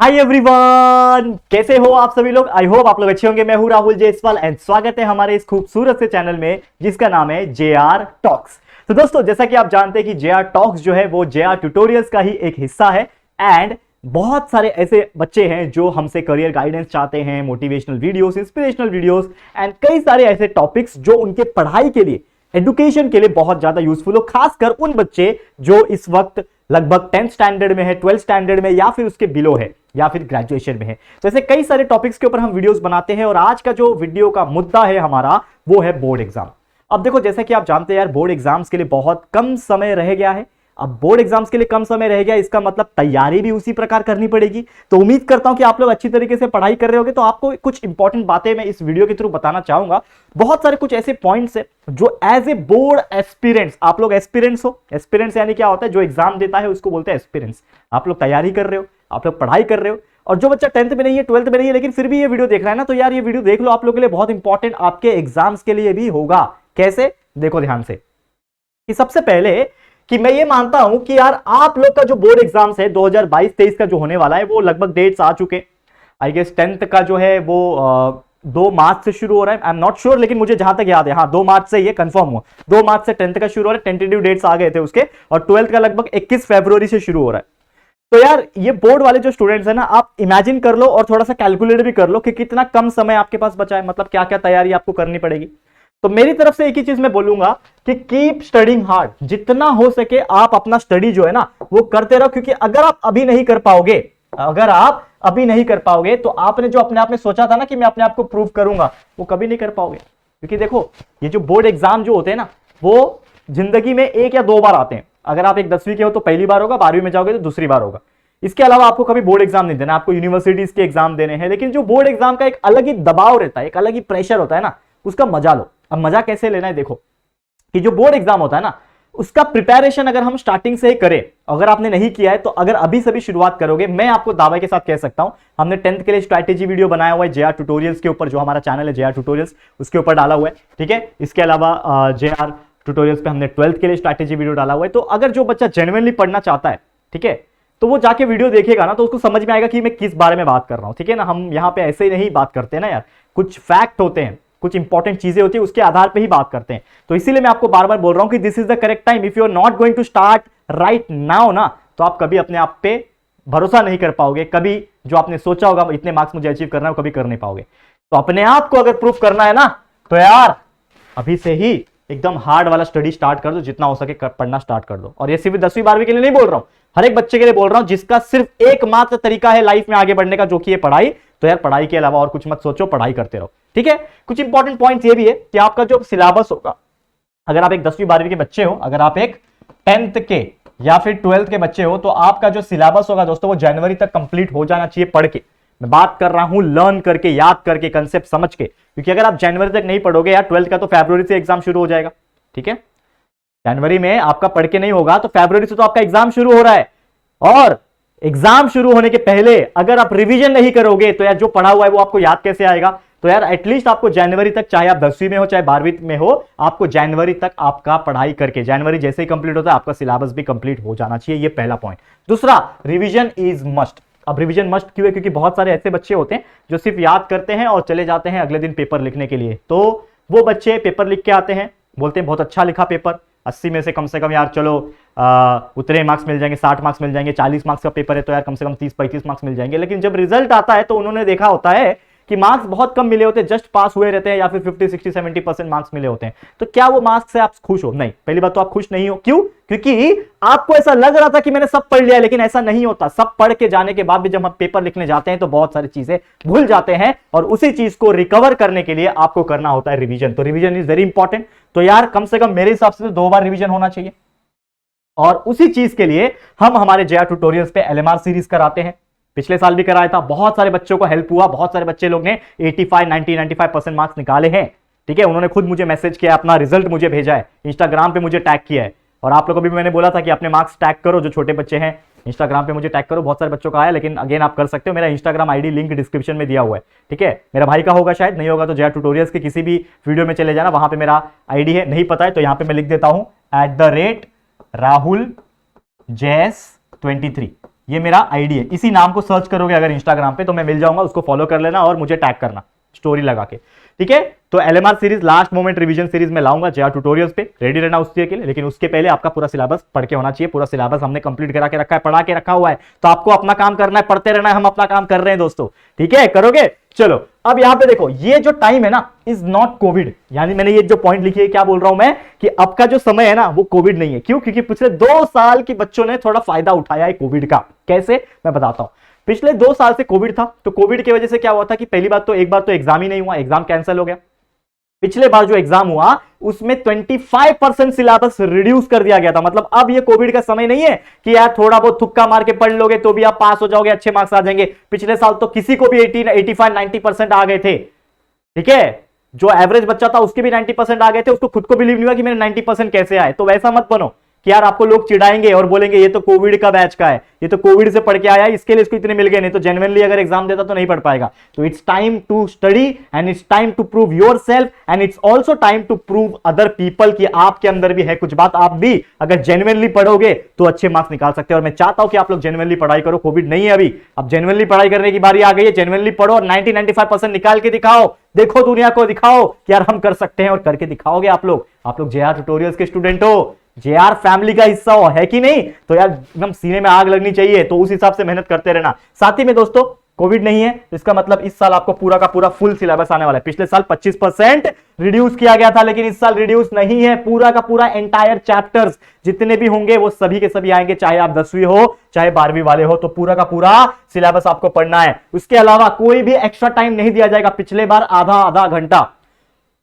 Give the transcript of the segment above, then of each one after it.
Hi everyone, कैसे हो आप सभी लोग। आई होप आप लोग अच्छे होंगे। मैं हूं राहुल जयसवाल एंड स्वागत है हमारे इस खूबसूरत से चैनल में जिसका नाम है JR टॉक्स। तो दोस्तों, जैसा कि आप जानते हैं कि JR टॉक्स जो है वो JR ट्यूटोरियल्स का ही एक हिस्सा है। एंड बहुत सारे ऐसे बच्चे हैं जो हमसे करियर गाइडेंस चाहते हैं, motivational videos, inspirational videos and कई सारे ऐसे टॉपिक्स जो उनके पढ़ाई के लिए, एजुकेशन के लिए बहुत ज्यादा यूजफुल हो। खासकर उन बच्चे जो इस वक्त लगभग 10th स्टैंडर्ड में है, 12th स्टैंडर्ड में या फिर उसके बिलो है या फिर ग्रेजुएशन में है। तो ऐसे कई सारे टॉपिक्स के ऊपर हम वीडियोस बनाते हैं और आज का जो वीडियो का मुद्दा है हमारा वो है बोर्ड एग्जाम। अब देखो, जैसा कि आप जानते हैं यार, बोर्ड एग्जाम्स के लिए बहुत कम समय रह गया है। अब बोर्ड एग्जाम्स के लिए कम समय रह गया, इसका मतलब तैयारी भी उसी प्रकार करनी पड़ेगी। तो उम्मीद करता हूं कि आप लोग अच्छी तरीके से पढ़ाई कर रहे होंगे। तो आपको कुछ इंपॉर्टेंट बातें मैं इस वीडियो के थ्रू बताना चाहूंगा। बहुत सारे कुछ ऐसे पॉइंट्स है जो एज ए बोर्ड एस्पिरेंट्स, आप लोग एस्पिरेंट्स हो। एस्पिरेंट्स यानी क्या होता है? जो एग्जाम देता है उसको बोलते हैं एस्पिरेंट्स। आप लोग तैयारी कर रहे हो, आप लोग पढ़ाई कर रहे हो। और जो बच्चा 10th में नहीं है, 12th में नहीं है, लेकिन फिर भी ये वीडियो देख रहा है ना, तो यार ये वीडियो देख लो, आप लोगों के लिए बहुत इंपॉर्टेंट आपके एग्जाम्स के लिए भी होगा। कैसे? देखो ध्यान से कि सबसे पहले कि मैं ये मानता हूं कि यार आप लोग का जो बोर्ड एग्जाम्स है 2022-23 का जो होने वाला है वो लगभग डेट्स आ चुके। आई गेस 10th का जो है वो 2 मार्च से शुरू हो रहा है। आई एम नॉट श्योर, लेकिन मुझे जहां तक याद है, हाँ 2 मार्च से ये कंफर्म हुआ। 2 मार्च से 10th का शुरू हो रहा है, टेंटेटिव डेट्स आ गए थे उसके। और 12th का लगभग 21 फरवरी से शुरू हो रहा है। तो यार ये बोर्ड वाले जो स्टूडेंट्स है ना, आप इमेजिन कर लो और थोड़ा सा कैलकुलेट भी कर लो कि कितना कम समय आपके पास बचा है, मतलब क्या क्या तैयारी आपको करनी पड़ेगी। तो मेरी तरफ से एक ही चीज मैं बोलूंगा कि कीप स्टडिंग हार्ड। जितना हो सके आप अपना स्टडी जो है ना वो करते रहो, क्योंकि अगर आप अभी नहीं कर पाओगे, तो आपने जो अपने आप में सोचा था ना कि मैं अपने आप को प्रूव करूंगा, वो कभी नहीं कर पाओगे। क्योंकि देखो, ये जो बोर्ड एग्जाम जो होते हैं ना, वो जिंदगी में 1 या 2 बार आते हैं। अगर आप एक 10वीं के हो तो पहली बार होगा, 12वीं में जाओगे तो दूसरी बार होगा। इसके अलावा आपको कभी बोर्ड एग्जाम नहीं देना, आपको यूनिवर्सिटीज के एग्जाम देने हैं। लेकिन जो बोर्ड एग्जाम का एक अलग ही दबाव रहता है, एक अलग ही प्रेशर होता है ना, उसका मजा लो। अब मजा कैसे लेना है, देखो कि जो बोर्ड एग्जाम होता है ना, उसका प्रिपरेशन अगर हम स्टार्टिंग से ही करें, अगर आपने नहीं किया है तो अगर अभी से भी शुरुआत करोगे, मैं आपको दावे के साथ कह सकता हूं, हमने 10th के लिए स्ट्रैटेजी वीडियो बनाया हुआ है JR ट्यूटोरियल्स के ऊपर, जो हमारा चैनल है JR ट्यूटोरियल्स, उसके ऊपर डाला हुआ है। ठीक है, इसके अलावा JR ट्यूटोरियल्स पे हमने 12th के लिए स्ट्रैटेजी वीडियो डाला हुआ है। तो अगर जो बच्चा जेन्युइनली पढ़ना चाहता है, ठीक है, तो वो जाके वीडियो देखेगा ना, तो उसको समझ में आएगा कि मैं किस बारे में बात कर रहा हूं। ठीक है ना, हम यहां पे ऐसे ही नहीं बात करते ना यार, कुछ फैक्ट होते हैं, कुछ इंपॉर्टेंट चीजें होती है, उसके आधार पे ही बात करते हैं। तो इसीलिए मैं आपको बार बार बोल रहा हूं कि this is the correct time. If you are not going to start right now ना, तो आप कभी अपने आप पे भरोसा नहीं कर पाओगे। कभी जो आपने सोचा होगा इतने मार्क्स मुझे अचीव करना है, वो कभी कर नहीं पाओगे। तो अपने आप को अगर प्रूफ करना है ना, तो यार अभी से ही एकदम हार्ड वाला स्टडी स्टार्ट कर दो, जितना हो सके पढ़ना स्टार्ट कर दो। और ये सिर्फ 10वीं 12वीं के लिए नहीं बोल रहा हूं, हर एक बच्चे के लिए बोल रहा हूं जिसका सिर्फ एकमात्र तरीका है लाइफ में आगे बढ़ने का, जो कि है पढ़ाई। तो यार पढ़ाई के अलावा और कुछ मत सोचो, पढ़ाई करते रहो। ठीक है, कुछ इंपॉर्टेंट पॉइंट्स ये भी है कि आपका जो सिलेबस होगा, अगर आप एक 10वीं 12वीं के बच्चे हो, अगर आप एक 10th के या फिर 12th के बच्चे हो, तो आपका जो सिलेबस होगा दोस्तों वो जनवरी तक कंप्लीट हो जाना चाहिए पढ़ के। मैं बात कर रहा हूं लर्न करके, याद करके, कंसेप्ट समझ के। क्योंकि अगर आप जनवरी तक नहीं पढ़ोगे यार, 12th का तो फरवरी से एग्जाम शुरू हो जाएगा। ठीक है, जनवरी में आपका पढ़ के नहीं होगा तो फरवरी से तो आपका एग्जाम शुरू हो रहा है। और एग्जाम शुरू होने के पहले अगर आप रिवीजन नहीं करोगे तो यार जो पढ़ा हुआ है वो आपको याद कैसे आएगा। तो यार एटलीस्ट आपको जनवरी तक, चाहे आप 10वीं में हो चाहे 12वीं में हो, आपको जनवरी तक आपका पढ़ाई करके, जनवरी जैसे ही कंप्लीट होता है आपका सिलेबस भी कंप्लीट हो जाना चाहिए। ये पहला पॉइंट। दूसरा, रिवीजन इज मस्ट। अब रिवीजन मस्ट क्यों है? क्योंकि बहुत सारे ऐसे बच्चे होते हैं जो सिर्फ याद करते हैं और चले जाते हैं अगले दिन पेपर लिखने के लिए। तो वो बच्चे पेपर लिख के आते हैं, बोलते हैं बहुत अच्छा लिखा पेपर, 80 में से कम यार चलो उतने मार्क्स मिल जाएंगे, 60 मार्क्स मिल जाएंगे, 40 मार्क्स का पेपर है तो यार कम से कम 30-35 मार्क्स मिल जाएंगे। लेकिन जब रिजल्ट आता है तो उन्होंने देखा होता है कि मार्क्स बहुत कम मिले होते हैं, जस्ट पास हुए रहते हैं, या फिर 50-60-70% मार्क्स मिले होते हैं। तो क्या वो मार्क्स से आप खुश हो? नहीं, पहली बात तो आप खुश नहीं हो। क्यों? क्योंकि आपको ऐसा लग रहा था कि मैंने सब पढ़ लिया, लेकिन ऐसा नहीं होता। सब पढ़ के जाने के बाद भी जब हम पेपर लिखने जाते हैं तो बहुत सारी चीजें भूल जाते हैं, और उसी चीज को रिकवर करने के लिए आपको करना होता है रिवीजन। तो रिवीजन इज वेरी इंपॉर्टेंट। तो यार कम से कम मेरे हिसाब से 2 बार रिवीजन होना चाहिए। और उसी चीज के लिए हम हमारे JR ट्यूटोरियल्स पे LMR सीरीज कराते हैं। पिछले साल भी कराया था, बहुत सारे बच्चों को हेल्प हुआ, बहुत सारे बच्चे लोग ने 85, 90, 95% मार्क्स निकाले हैं। ठीक है, उन्होंने खुद मुझे मैसेज किया, अपना रिजल्ट मुझे भेजा है, इंस्टाग्राम पे मुझे टैग किया है। और आप लोगों को भी मैंने बोला था कि अपने मार्क्स टैग करो, जो छोटे बच्चे हैं इंस्टाग्राम पे मुझे टैग करो। बहुत सारे बच्चों का आया, लेकिन अगेन आप कर सकते हो, मेरा इंस्टाग्राम आईडी लिंक डिस्क्रिप्शन में दिया हुआ है। ठीक है, मेरा भाई का होगा शायद, नहीं होगा तो JR ट्यूटोरियल्स के किसी भी वीडियो में चले जाना, वहां पे मेरा आईडी है। नहीं पता है तो यहां पे मैं लिख देता हूं @Rahul Jayes 23। ये मेरा आईडी है, इसी नाम को सर्च करोगे अगर इंस्टाग्राम पे तो मैं मिल जाऊंगा, उसको फॉलो कर लेना और मुझे टैग करना स्टोरी लगा के, ठीक है। तो LMR series last moment revision series में लाऊंगा जेआर ट्यूटोरियल्स पे, रेडी रहना उसके लिए, लेकिन उसके पहले आपका पूरा सिलेबस पढ़ के होना चाहिए। पूरा सिलेबस हमने कंप्लीट करा के रखा है, पढ़ा के रखा हुआ है, तो आपको अपना काम करना है, पढ़ते रहना है, हम अपना काम कर रहे हैं दोस्तों, ठीक है, करोगे। चलो अब यहां पे देखो, ये जो टाइम है ना इज नॉट कोविड, यानी मैंने ये जो पॉइंट लिखी है, क्या बोल रहा हूं मैं कि अब का जो समय है ना वो कोविड नहीं है। क्यों? क्योंकि पिछले 2 साल के बच्चों ने थोड़ा फायदा उठाया है कोविड का। कैसे? मैं बताता हूं। पिछले 2 साल से कोविड था, तो कोविड की वजह से क्या हुआ था कि पहली बात तो एक बार तो एग्जाम ही नहीं हुआ, एग्जाम कैंसिल हो गया। पिछले बार जो एग्जाम हुआ उसमें 25% सिलेबस रिड्यूस कर दिया गया था। मतलब अब ये कोविड का समय नहीं है कि यार थोड़ा बहुत तुक्का मार के पढ़ लोगे तो भी आप पास हो जाओगे, अच्छे मार्क्स आ जाएंगे। पिछले साल तो किसी को भी 80, 85, 90% आ गए थे, ठीक है। जो एवरेज बच्चा था उसके भी 90% आ गए थे, उसको खुद को बिलीव नहीं हुआ कि मेरे 90% कैसे आए। तो वैसा मत बनो कि यार आपको लोग चिढ़ाएंगे और बोलेंगे ये तो कोविड का बैच का है, ये तो कोविड से पढ़ के आया, इसके लिए इसको इतने मिल गए, नहीं तो जेन्युइनली अगर एग्जाम देता तो नहीं पढ़ पाएगा। तो it's time to study and it's time to prove yourself and it's also time to prove other people कि आपके अंदर भी है कुछ बात। आप भी अगर जेन्युइनली पढ़ोगे तो अच्छे मार्क्स निकाल सकते हैं। और मैं चाहता हूं कि आप लोग जेन्युइनली पढ़ाई करो, कोविड नहीं है अभी, अब जेन्युइनली पढ़ाई करने की बारी आ गई है। जेन्युइनली पढ़ो और 90-95% निकाल के दिखाओ, देखो दुनिया को दिखाओ कि यार हम कर सकते हैं, और करके दिखाओगे आप लोग। आप लोग जेआर ट्यूटोरियल्स के स्टूडेंट हो, जेआर फैमिली का हिस्सा हो, है कि नहीं? तो यार एकदम सीने में आग लगनी चाहिए, तो उस हिसाब से मेहनत करते रहना। साथ ही में दोस्तों कोविड नहीं है, इसका मतलब इस साल आपको पूरा का पूरा फुल सिलेबस आने वाला है। पिछले साल 25% रिड्यूस किया गया था, लेकिन इस साल रिड्यूस नहीं है, पूरा का पूरा एंटायर चैप्टर्स जितने भी होंगे वो सभी के सभी आएंगे, चाहे आप 10वीं हो चाहे 12वीं वाले हो, तो पूरा का पूरा सिलेबस आपको पढ़ना है। उसके अलावा कोई भी एक्स्ट्रा टाइम नहीं दिया जाएगा। पिछले बार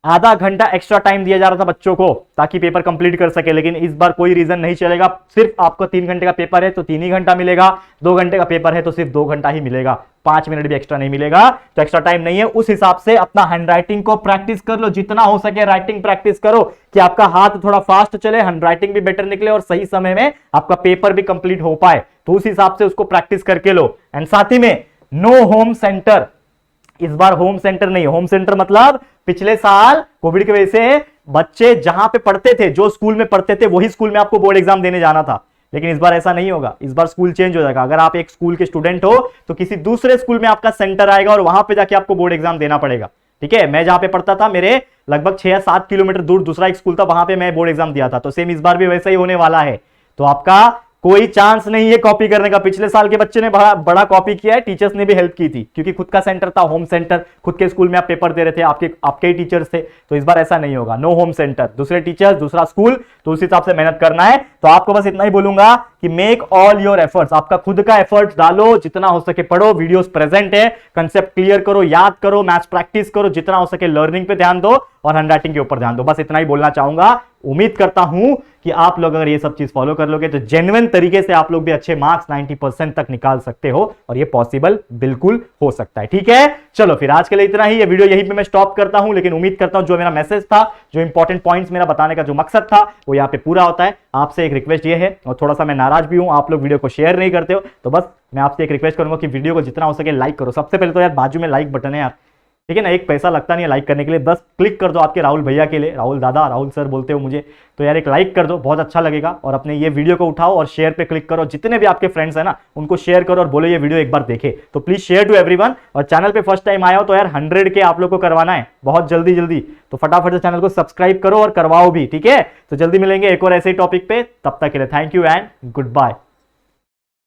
आधा घंटा एक्स्ट्रा टाइम दिया जा रहा था बच्चों को ताकि पेपर कंप्लीट कर सके, लेकिन इस बार कोई रीजन नहीं चलेगा। सिर्फ आपको 3 घंटे का पेपर है तो 3 ही घंटा मिलेगा, 2 घंटे का पेपर है तो सिर्फ 2 घंटा ही मिलेगा, 5 मिनट भी एक्स्ट्रा नहीं मिलेगा। तो एक्स्ट्रा टाइम नहीं है। उस हिसाब से अपना हैंड राइटिंग को प्रैक्टिस कर लो, जितना हो सके राइटिंग प्रैक्टिस करो कि आपका हाथ थोड़ा फास्ट चले, हैंड राइटिंग भी बेटर निकले और सही समय में आपका पेपर भी कंप्लीट हो पाए। तो उस हिसाब से उसको प्रैक्टिस करके लो। एंड साथ ही में नो होम सेंटर, इस बार होम सेंटर नहीं। होम सेंटर मतलब पिछले साल कोविड की वजह से बच्चे जहां पे पढ़ते थे, जो स्कूल में पढ़ते थे वही स्कूल में आपको बोर्ड एग्जाम देने जाना था, लेकिन इस बार ऐसा नहीं होगा। इस बार स्कूल चेंज हो जाएगा। अगर आप एक स्कूल के स्टूडेंट हो तो किसी दूसरे स्कूल में आपका सेंटर आएगा और वहां पे जाके आपको बोर्ड एग्जाम देना पड़ेगा, ठीक है। मैं जहां पे पढ़ता था मेरे लगभग 6 या 7 किलोमीटर दूर दूसरा एक स्कूल था, वहां पे मैं बोर्ड एग्जाम दिया था। तो सेम इस बार भी वैसा ही होने वाला है। तो आपका कोई चांस नहीं है कॉपी करने का। पिछले साल के बच्चे ने बड़ा कॉपी किया है, टीचर्स ने भी हेल्प की थी क्योंकि खुद का सेंटर था, होम सेंटर, खुद के स्कूल में आप पेपर दे रहे थे, आपके ही टीचर्स थे। तो इस बार ऐसा नहीं होगा, नो होम सेंटर, दूसरे टीचर्स, दूसरा स्कूल। तो उस हिसाब से मेहनत करना है। तो आपको बस इतना ही बोलूंगा कि मेक ऑल योर एफर्ट्स, आपका खुद का एफर्ट्स डालो, जितना हो सके पढ़ो, वीडियोस प्रेजेंट है, कंसेप्ट क्लियर करो, याद करो, मैथ्स प्रैक्टिस करो, जितना हो सके लर्निंग पे ध्यान दो और हैंडराइटिंग के ऊपर ध्यान दो। बस इतना ही बोलना चाहूंगा। उम्मीद करता हूं कि आप लोग अगर ये सब चीज फॉलो कर लोगे तो जेन्युइन तरीके से आप लोग भी अच्छे मार्क्स 90% तक निकाल सकते हो, और ये पॉसिबल बिल्कुल हो सकता है, ठीक है। चलो फिर आज के लिए इतना ही। ये वीडियो यहीं पे मैं स्टॉप करता हूं, लेकिन उम्मीद करता हूं जो मेरा मैसेज था, जो इंपॉर्टेंट पॉइंट्स मेरा बताने का जो मकसद था वो यहाँ पे पूरा होता है। आपसे एक रिक्वेस्ट ये है, और थोड़ा सा मैं नाराज भी हूं, आप लोग वीडियो को शेयर नहीं करते हो, तो बस मैं आपसे एक रिक्वेस्ट करूंगा कि वीडियो को जितना हो सके लाइक करो। सबसे पहले तो यार बाजू में लाइक बटन है यार, ठीक है ना, एक पैसा लगता नहीं है लाइक करने के लिए, बस क्लिक कर दो आपके राहुल भैया के लिए, राहुल दादा, राहुल सर बोलते हो मुझे, तो यार एक लाइक कर दो, बहुत अच्छा लगेगा। और अपने ये वीडियो को उठाओ और शेयर पे क्लिक करो, जितने भी आपके फ्रेंड्स हैं ना उनको शेयर करो और बोलो ये वीडियो एक बार देखे। तो प्लीज शेयर टू एवरीवन। और चैनल पे फर्स्ट टाइम आया हो तो यार 100 के आप लोग को करवाना है बहुत जल्दी जल्दी, तो फटाफट से चैनल को सब्सक्राइब करो और करवाओ भी, ठीक है। तो जल्दी मिलेंगे एक और ऐसे ही टॉपिक पे, तब तक के लिए thank you and good bye.